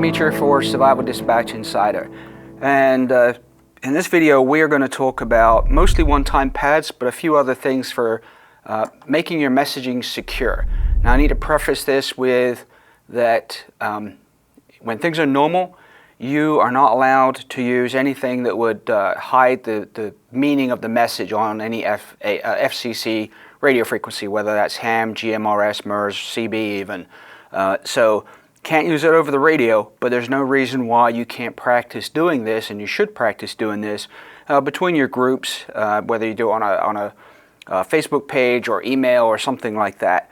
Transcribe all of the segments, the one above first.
Meacher for Survival Dispatch Insider, and in this video we are going to talk about mostly one-time pads, but a few other things for making your messaging secure. Now I need to preface this with that when things are normal, you are not allowed to use anything that would hide the meaning of the message on any FCC radio frequency, whether that's ham, GMRS, MERS, CB even. So can't use it over the radio, but there's no reason why you can't practice doing this, and you should practice doing this between your groups, whether you do it on a Facebook page or email or something like that.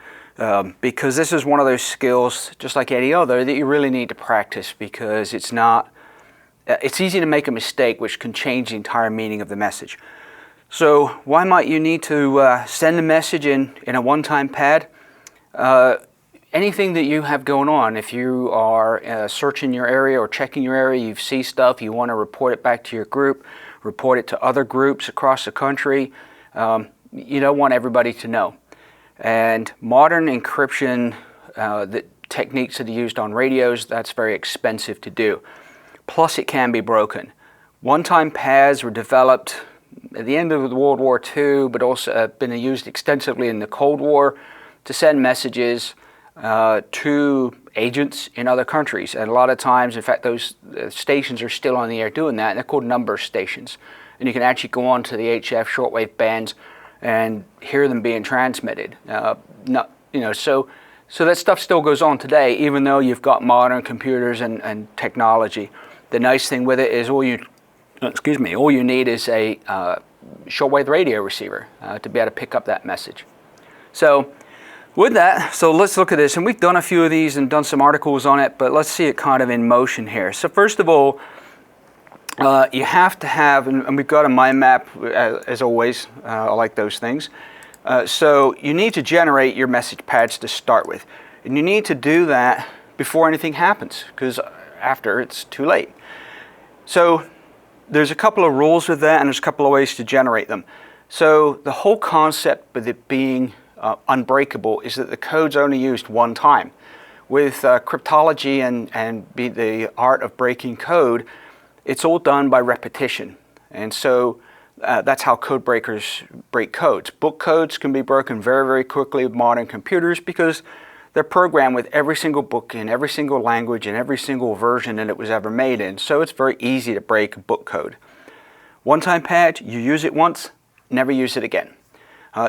Because this is one of those skills, just like any other, that you really need to practice, because it's easy to make a mistake which can change the entire meaning of the message. So why might you need to send a message in a one-time pad? Anything that you have going on, if you are searching your area or checking your area, you see stuff, you want to report it back to your group, report it to other groups across the country, you don't want everybody to know. And modern encryption, the techniques that are used on radios, that's very expensive to do. Plus it can be broken. One-time pads were developed at the end of World War II, but also been used extensively in the Cold War to send messages to agents in other countries. And a lot of times, in fact, those stations are still on the air doing that, and they're called number stations. And you can actually go on to the HF shortwave bands and hear them being transmitted. So that stuff still goes on today, even though you've got modern computers and technology. The nice thing with it is all you need is a shortwave radio receiver to be able to pick up that message. So with that, so let's look at this, and we've done a few of these and done some articles on it, but let's see it kind of in motion here. So first of all, you have to have, and we've got a mind map as always. I like those things. So you need to generate your message pads to start with, and you need to do that before anything happens, because after it's too late. So there's a couple of rules with that, and there's a couple of ways to generate them. So the whole concept with it being unbreakable is that the code's only used one time. With cryptology and the art of breaking code, it's all done by repetition. And so that's how code breakers break codes. Book codes can be broken very, very quickly with modern computers because they're programmed with every single book in every single language and every single version that it was ever made in. So it's very easy to break a book code. One-time pad, you use it once, never use it again.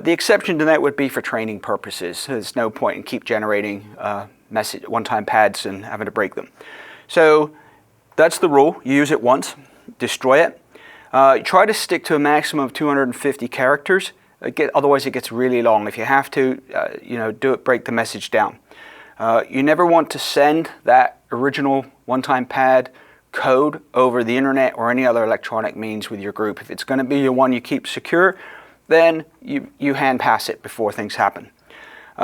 The exception to that would be for training purposes. There's no point in keep generating one-time pads and having to break them. So that's the rule. You use it once, destroy it. Try to stick to a maximum of 250 characters. Otherwise it gets really long. If you have to, break the message down. You never want to send that original one-time pad code over the internet or any other electronic means with your group. If it's going to be the one you keep secure, then you hand pass it before things happen.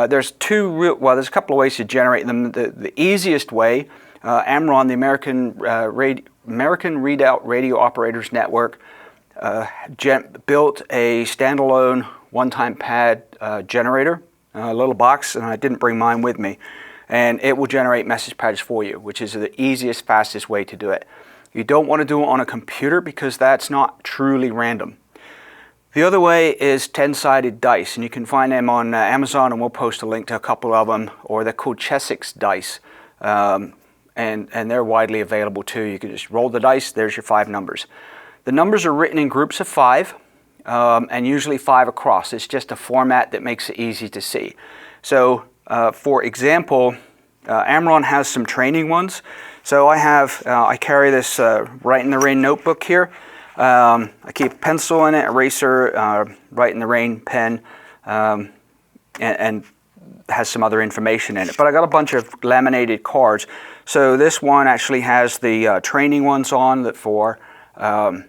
There's a couple of ways to generate them. The easiest way, AMRRON, the American Readout Radio Operators Network, built a standalone one-time pad generator, a little box, and I didn't bring mine with me. And it will generate message pads for you, which is the easiest, fastest way to do it. You don't want to do it on a computer because that's not truly random. The other way is 10-sided dice, and you can find them on Amazon, and we'll post a link to a couple of them, or they're called Chessex Dice, and they're widely available too. You can just roll the dice, there's your 5 numbers. The numbers are written in groups of 5, and usually 5 across. It's just a format that makes it easy to see. So, for example, AMRRON has some training ones. So I carry this Write in the Rain notebook here. I keep a pencil in it, eraser, Write in the Rain pen, and has some other information in it. But I got a bunch of laminated cards. So this one actually has the training ones on that for the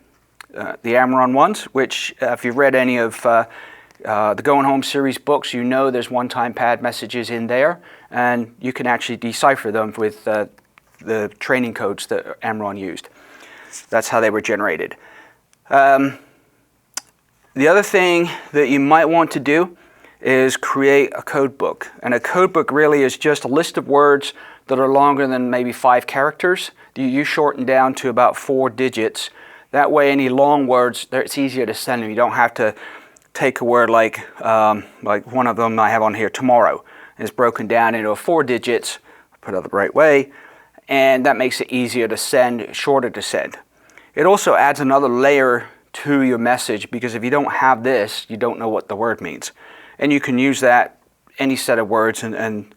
AMRRON ones, which if you've read any of the Going Home series books, you know there's one-time pad messages in there, and you can actually decipher them with the training codes that AMRRON used. That's how they were generated. The other thing that you might want to do is create a code book. And a code book really is just a list of words that are longer than maybe 5 characters. You shorten down to about 4 digits. That way any long words, it's easier to send them. You don't have to take a word like one of them I have on here, tomorrow. It's broken down into 4 digits, put it the right way, and that makes it easier to send, shorter to send. It also adds another layer to your message, because if you don't have this, you don't know what the word means. And you can use that, any set of words, and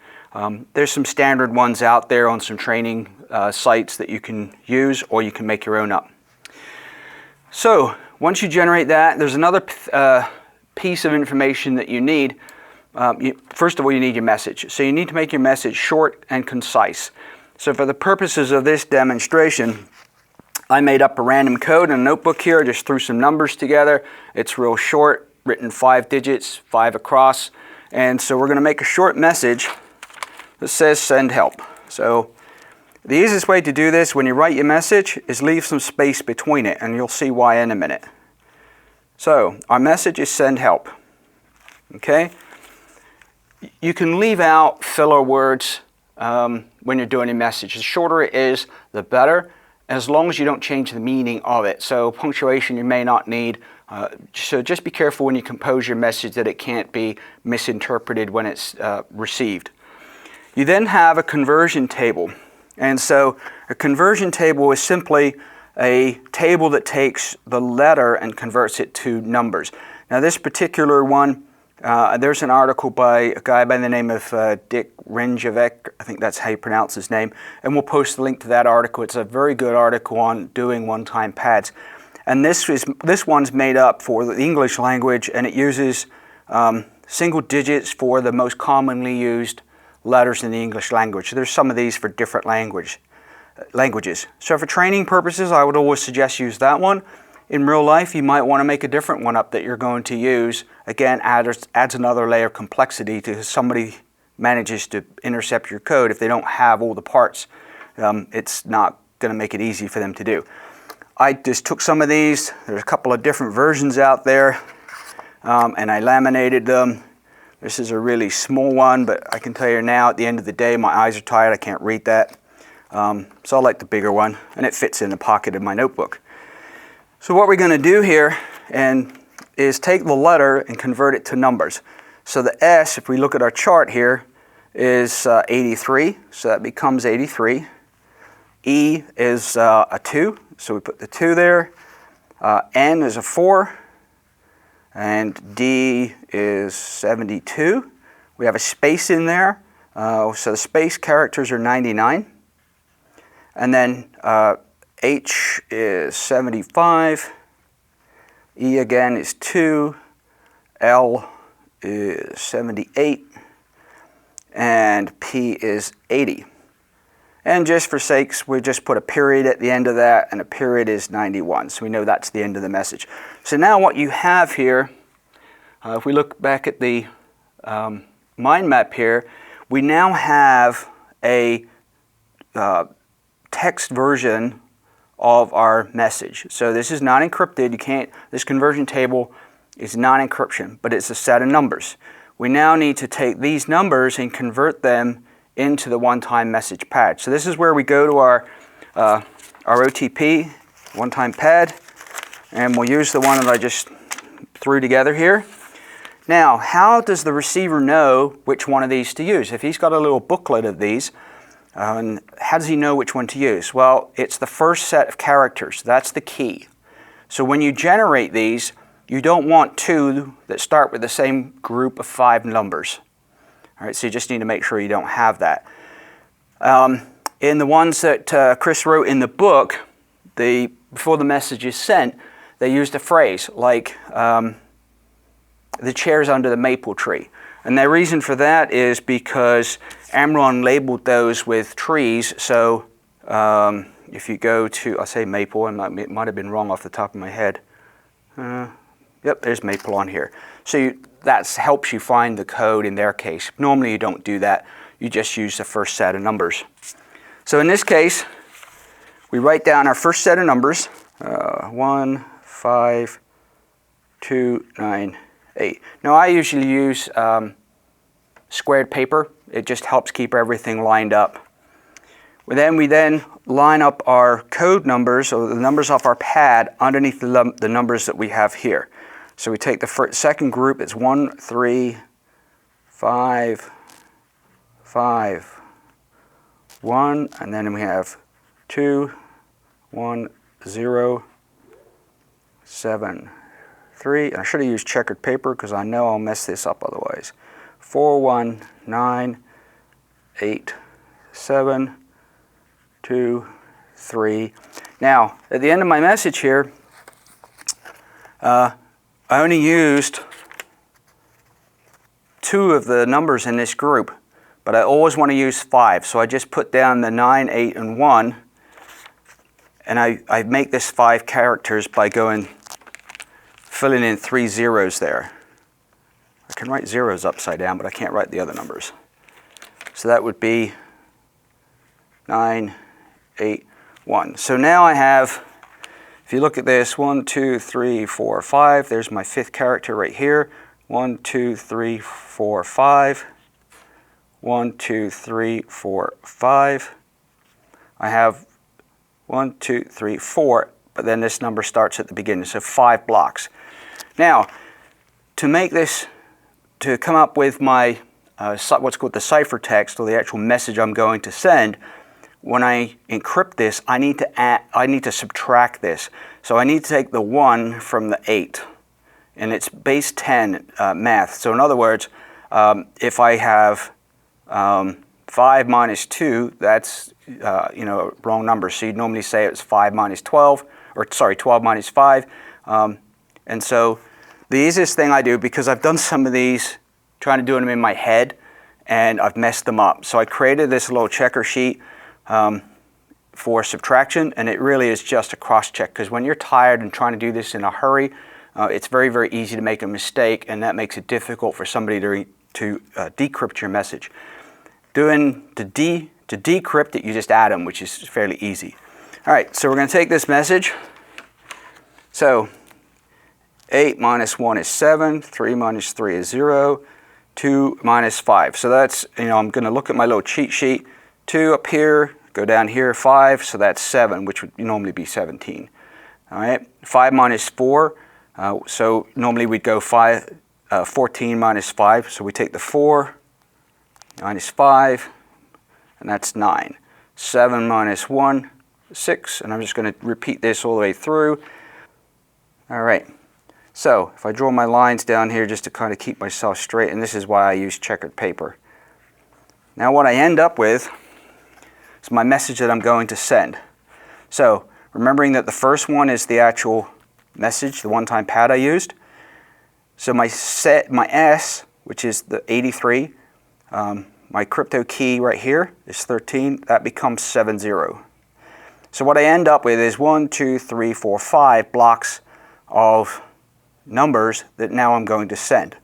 there's some standard ones out there on some training sites that you can use, or you can make your own up. So once you generate that, there's another piece of information that you need. First of all, you need your message. So you need to make your message short and concise. So for the purposes of this demonstration, I made up a random code in a notebook here, just threw some numbers together. It's real short, written 5 digits, 5 across. And so we're going to make a short message that says send help. So the easiest way to do this when you write your message is leave some space between it, and you'll see why in a minute. So our message is send help. Okay? You can leave out filler words when you're doing a message. The shorter it is, the better, as long as you don't change the meaning of it. So punctuation you may not need. So just be careful when you compose your message that it can't be misinterpreted when it's received. You then have a conversion table. And so a conversion table is simply a table that takes the letter and converts it to numbers. Now this particular one, there's an article by a guy by the name of Dick Renjavec, I think that's how you pronounce his name, and we'll post the link to that article. It's a very good article on doing one-time pads. And this one's made up for the English language, and it uses single digits for the most commonly used letters in the English language. There's some of these for different languages. So for training purposes, I would always suggest use that one. In real life, you might want to make a different one up that you're going to use. Again, adds another layer of complexity to if somebody manages to intercept your code. If they don't have all the parts, it's not going to make it easy for them to do. I just took some of these. There's a couple of different versions out there, and I laminated them. This is a really small one, but I can tell you now, at the end of the day, my eyes are tired. I can't read that. So I like the bigger one, and it fits in the pocket of my notebook. So what we're going to do here is take the letter and convert it to numbers. So the S, if we look at our chart here, is 83, so that becomes 83. E is a 2, so we put the 2 there. N is a 4. And D is 72. We have a space in there, so the space characters are 99. And then H is 75. E again is 2. L is 78. And P is 80. And just for sakes, we just put a period at the end of that, and a period is 91. So we know that's the end of the message. So now what you have here, if we look back at the mind map here, we now have a text version of our message. So this is not encrypted. This conversion table is not encryption, but it's a set of numbers. We now need to take these numbers and convert them into the one-time message pad. So this is where we go to our OTP, one-time pad, and we'll use the one that I just threw together here. Now, how does the receiver know which one of these to use? If he's got a little booklet of these, how does he know which one to use? Well, it's the first set of characters. That's the key. So when you generate these, you don't want 2 that start with the same group of 5 numbers. All right, so you just need to make sure you don't have that. In the ones that Chris wrote in the book, before the message is sent, they used a phrase like, the chair's under the maple tree. And the reason for that is because AMRRON labeled those with trees. So if you go to, I say maple, and it might have been wrong off the top of my head. Yep, there's maple on here. So that helps you find the code in their case. Normally you don't do that. You just use the first set of numbers. So in this case, we write down our first set of numbers, 1, 5, 2, 9, 8. Now I usually use squared paper. It just helps keep everything lined up. We then line up our code numbers, or the numbers off our pad, underneath the numbers that we have here. So we take the second group, it's 1, 3, 5, 5, 1, and then we have 2, 1, 0, 7, 3. And I should have used checkered paper because I know I'll mess this up otherwise. 4, 1, 9, 8, 7, 2, 3. Now, at the end of my message here, I only used 2 of the numbers in this group, but I always want to use 5. So I just put down the 9, 8, and 1, and I make this 5 characters by filling in 3 zeros there. I can write zeros upside down, but I can't write the other numbers. So that would be 9, 8, 1. So now I have, if you look at this, 1, 2, 3, 4, 5. There's my 5th character right here. 1, 2, 3, 4, 5. 1, 2, 3, 4, 5. I have 1, 2, 3, 4, but then this number starts at the beginning, so 5 blocks. Now, to make this, to come up with my what's called the ciphertext, or the actual message I'm going to send, when I encrypt this, I need to subtract this. So I need to take the 1 from the 8, and it's base 10 math. So in other words, if I have 5 minus 2, that's a wrong number. So you'd normally say it's 5 minus 12, or sorry, 12 minus 5. And so the easiest thing I do, because I've done some of these, trying to do them in my head, and I've messed them up. So I created this little checker sheet for subtraction, and it really is just a cross-check, because when you're tired and trying to do this in a hurry, it's very, very easy to make a mistake, and that makes it difficult for somebody to decrypt your message. To decrypt it, you just add them, which is fairly easy. All right, so we're going to take this message. So 8 minus 1 is 7, 3 minus 3 is 0, 2 minus 5. So that's, I'm going to look at my little cheat sheet. 2 up here, go down here, 5, so that's 7, which would normally be 17. All right, 5 minus 4, so normally we'd go 14 minus 5, so we take the 4 minus 5, and that's 9. 7 minus 1, 6, and I'm just going to repeat this all the way through. All right, so if I draw my lines down here just to kind of keep myself straight, and this is why I use checkered paper. Now what I end up with is my message that I'm going to send. So remembering that the first one is the actual message, the one-time pad I used. So my S, which is the 83, my crypto key right here is 13. That becomes 70. So what I end up with is 1, 2, 3, 4, 5 blocks of numbers that now I'm going to send.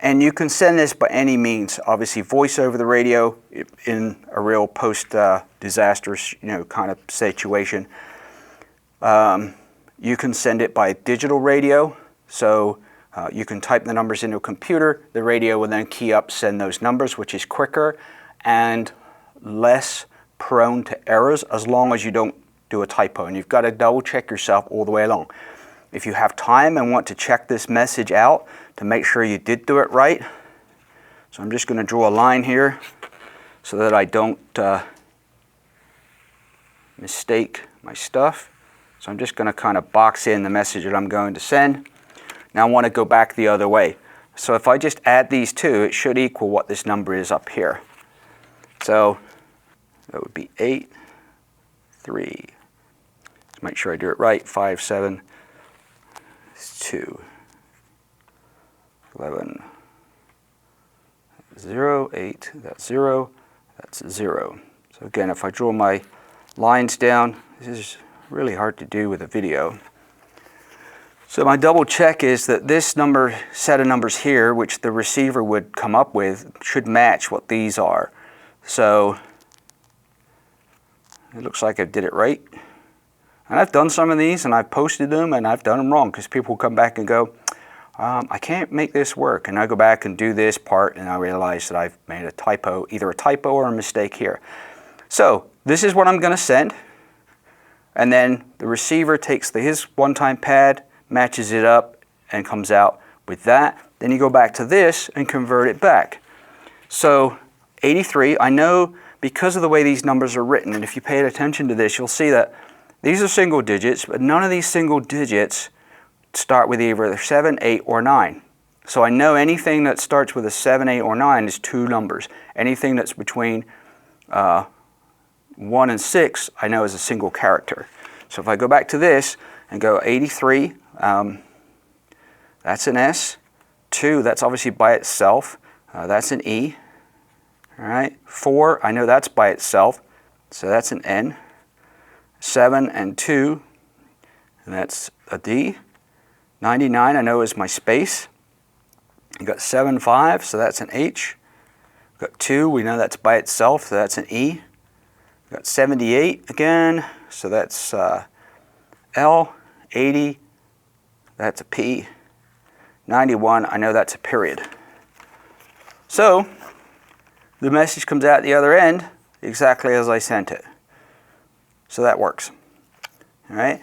And you can send this by any means. Obviously, voice over the radio in a real post-disastrous, kind of situation. You can send it by digital radio. So you can type the numbers into a computer. The radio will then key up, send those numbers, which is quicker and less prone to errors, as long as you don't do a typo. And you've got to double check yourself all the way along. If you have time and want to check this message out to make sure you did do it right, so I'm just going to draw a line here so that I don't mistake my stuff. So I'm just going to kind of box in the message that I'm going to send. Now I want to go back the other way. So if I just add these two, it should equal what this number is up here. So that would be 8, 3. Let's make sure I do it right. 5, 7. 2, 11, 0, 8, that's 0, that's 0. So again, if I draw my lines down, this is really hard to do with a video. So my double check is that this set of numbers here, which the receiver would come up with, should match what these are. So it looks like I did it right. And I've done some of these and I've posted them and I've done them wrong, because people come back and go, I can't make this work. And I go back and do this part, and I realize that I've made a typo, either a typo or a mistake here. So this is what I'm going to send. And then the receiver takes his one-time pad, matches it up, and comes out with that. Then you go back to this and convert it back. So 83, I know because of the way these numbers are written, and if you pay attention to this, you'll see that these are single digits, but none of these single digits start with either 7, 8, or 9. So I know anything that starts with a 7, 8, or 9 is two numbers. Anything that's between 1 and 6, I know is a single character. So if I go back to this and go 83, that's an S. 2, that's obviously by itself. That's an E. All right. 4, I know that's by itself. So that's an N. 7 and 2, and that's a D. 99, I know is my space. You got 7, 5, so that's an H. Got 2, we know that's by itself, so that's an E. Got 78 again, so that's L. 80, that's a P. 91, I know that's a period. So the message comes out the other end exactly as I sent it. So that works. All right.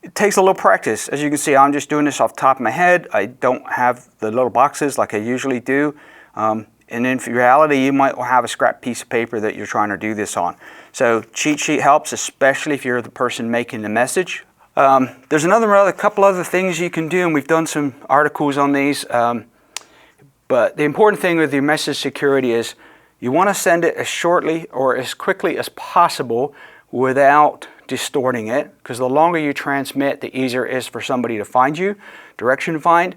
It takes a little practice. As you can see, I'm just doing this off the top of my head. I don't have the little boxes like I usually do. And in reality, you might have a scrap piece of paper that you're trying to do this on. So cheat sheet helps, especially if you're the person making the message. There's a couple other things you can do, and we've done some articles on these. But the important thing with your message security is you want to send it as shortly or as quickly as possible without distorting it, because the longer you transmit, the easier it is for somebody to find you, direction to find.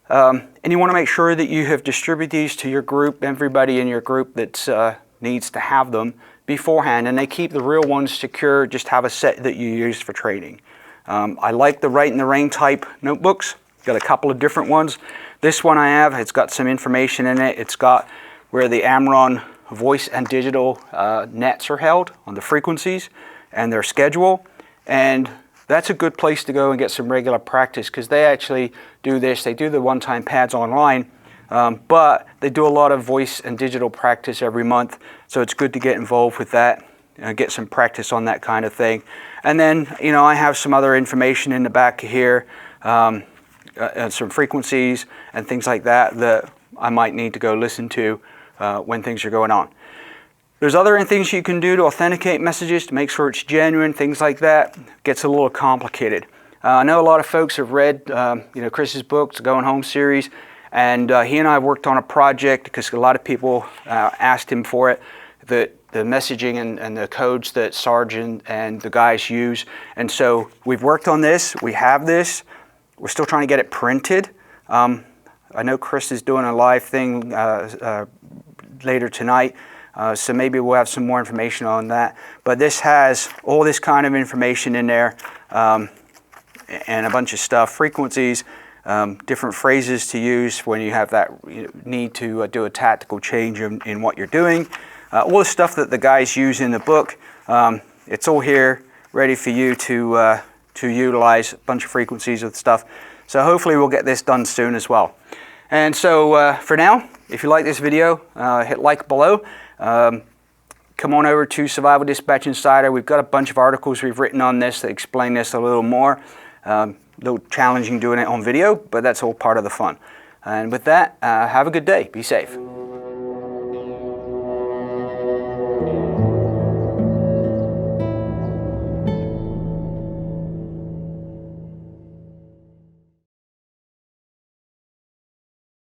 And you want to make sure that you have distributed these to your group, everybody in your group that needs to have them beforehand, and they keep the real ones secure. Just have a set that you use for training. I like the Write in the Rain type notebooks. Got a couple of different ones. This one I have, it's got some information in it. It's got where the AMRRON voice and digital nets are held on the frequencies and their schedule, and that's a good place to go and get some regular practice, because they actually do this. They do the one-time pads online, but they do a lot of voice and digital practice every month, so it's good to get involved with that and get some practice on that kind of thing. And then, you know, I have some other information in the back here, some frequencies and things like that that I might need to go listen to when things are going on. There's other things you can do to authenticate messages to make sure it's genuine, things like that. It gets a little complicated. I know a lot of folks have read Chris's book, the Going Home series, and he and I worked on a project because a lot of people asked him for it, that the messaging and the codes that Sargent and the guys use. And so we've worked on this, we have this, we're still trying to get it printed. I know Chris is doing a live thing later tonight. So maybe we'll have some more information on that. But this has all this kind of information in there, and a bunch of stuff, frequencies, different phrases to use when you have that need to do a tactical change in what you're doing. All the stuff that the guys use in the book, it's all here ready for you to utilize, a bunch of frequencies of stuff. So hopefully we'll get this done soon as well. And so for now, if you like this video, hit like below. Come on over to Survival Dispatch Insider. We've got a bunch of articles we've written on this that explain this a little more. A little challenging doing it on video, but that's all part of the fun. And with that, have a good day. Be safe.